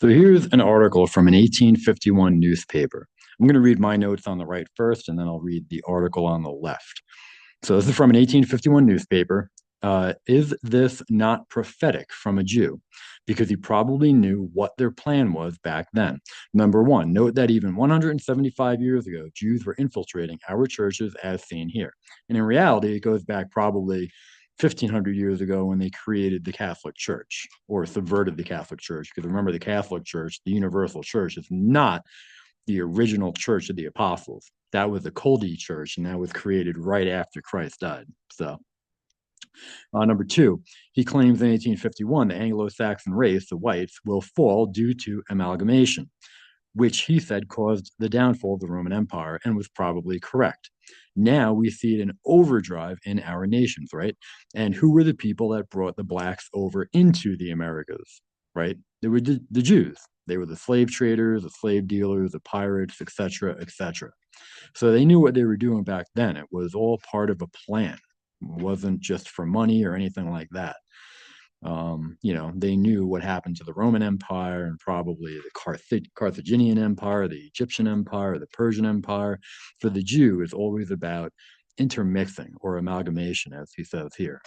So here's an article from an 1851 newspaper. I'm going to read my notes on the right first, and then I'll read the article on the left. So this is from an 1851 newspaper. Is this not prophetic from a Jew? Because he probably knew what their plan was back then. Number one, note that even 175 years ago, Jews were infiltrating our churches as seen here. And in reality, it goes back probably 1500 years ago when they created the Catholic Church or subverted the Catholic Church. Because remember, the Catholic Church, the universal church, is not the original Church of the Apostles. That was the Coldy Church, and that was created right after Christ died. So, number two, he claims in 1851 the Anglo Saxon race, the whites, will fall due to amalgamation, which he said caused the downfall of the Roman Empire and was probably correct. Now we see it in overdrive in our nations, right? And who were the people that brought the blacks over into the Americas, right? They were the Jews. They were the slave traders, the slave dealers, the pirates, etc., etc. So they knew what they were doing back then. It was all part of a plan. It wasn't just for money or anything like that. They knew what happened to the Roman Empire and probably the Carthaginian Empire, the Egyptian Empire, the Persian Empire. For the Jew, it's always about intermixing or amalgamation, as he says here.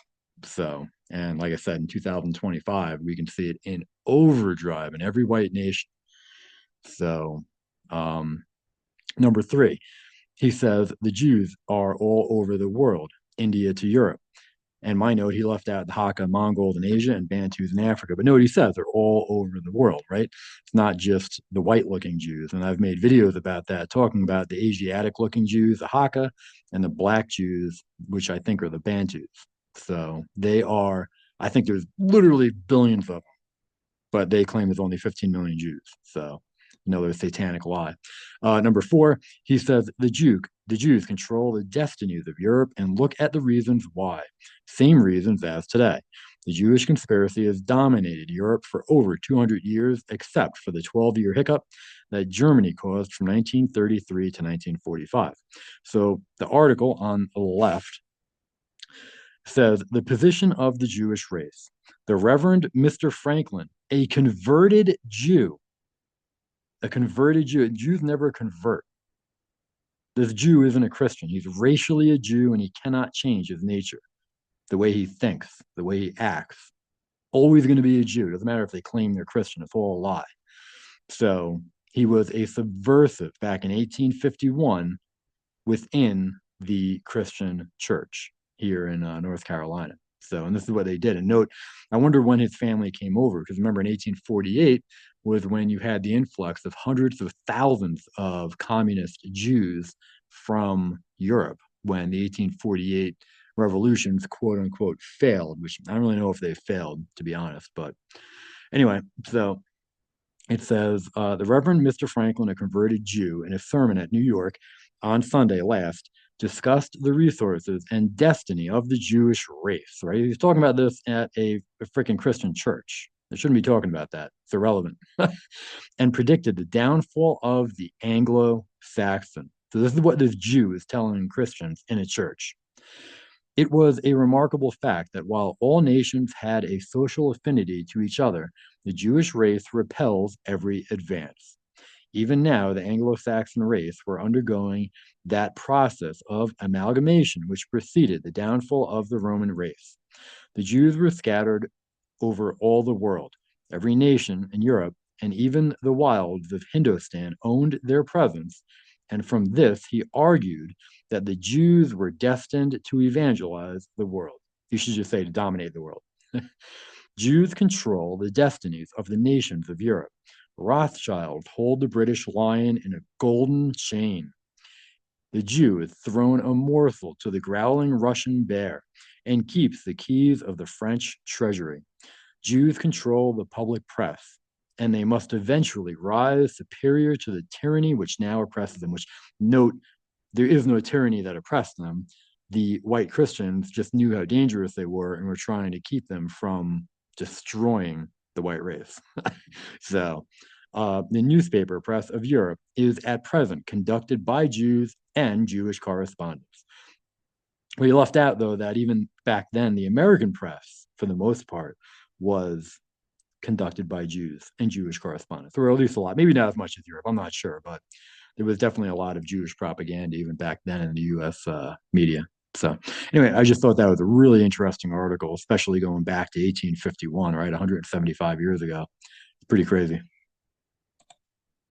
So, and like I said, in 2025, we can see it in overdrive in every white nation. So, number three, he says the Jews are all over the world, India to Europe. And my note, he left out the Hakka, Mongols in Asia and Bantus in Africa. But note he says they're all over the world, right? It's not just the white looking Jews. And I've made videos about that, talking about the Asiatic looking Jews, the Hakka, and the black Jews, which I think are the Bantus. So they are, I think there's literally billions of them, but they claim there's only 15 million Jews. So another satanic lie. Number four, he says the Jews control the destinies of Europe and look at the reasons why. Same reasons as today. The Jewish conspiracy has dominated Europe for over 200 years, except for the 12-year hiccup that Germany caused from 1933 to 1945. So the article on the left says the position of the Jewish race. The Reverend Mr. Franklin, a converted Jew, Jews never convert. This Jew isn't a Christian. He's racially a Jew and he cannot change his nature, the way he thinks, the way he acts. Always going to be a Jew. Doesn't matter if they claim they're Christian. It's all a lie. So he was a subversive back in 1851 within the Christian church here in North Carolina. So, and this is what they did. And note, I wonder when his family came over, because remember in 1848 was when you had the influx of hundreds of thousands of communist Jews from Europe when the 1848 revolutions, quote unquote, failed, which I don't really know if they failed, to be honest. But anyway, so it says the Reverend Mr. Franklin, a converted Jew, in a sermon at New York on Sunday last, discussed the resources and destiny of the Jewish race. Right? He's talking about this at a freaking Christian church. They shouldn't be talking about that. It's irrelevant. And predicted the downfall of the Anglo Saxon. So this is what this Jew is telling Christians in a church. It was a remarkable fact that while all nations had a social affinity to each other, the Jewish race repels every advance. Even now, the Anglo Saxon race were undergoing that process of amalgamation which preceded the downfall of the Roman race. The Jews were scattered over all the world. Every nation in Europe and even the wilds of Hindostan owned their presence, and from this he argued that the Jews were destined to evangelize the world. You should just say to dominate the world. Jews control the destinies of the nations of Europe. Rothschilds hold the British lion in a golden chain. The Jew is thrown a morsel to the growling Russian bear and keeps the keys of the French treasury. Jews control the public press, and they must eventually rise superior to the tyranny which now oppresses them, which, note, there is no tyranny that oppressed them. The white Christians just knew how dangerous they were and were trying to keep them from destroying the white race. So the newspaper press of Europe is at present conducted by Jews and Jewish correspondents. We left out, though, that even back then, the American press, for the most part, was conducted by Jews and Jewish correspondents, or at least a lot, maybe not as much as Europe. I'm not sure, but there was definitely a lot of Jewish propaganda even back then in the U.S. Media. So anyway, I just thought that was a really interesting article, especially going back to 1851, right? 175 years ago. It's pretty crazy.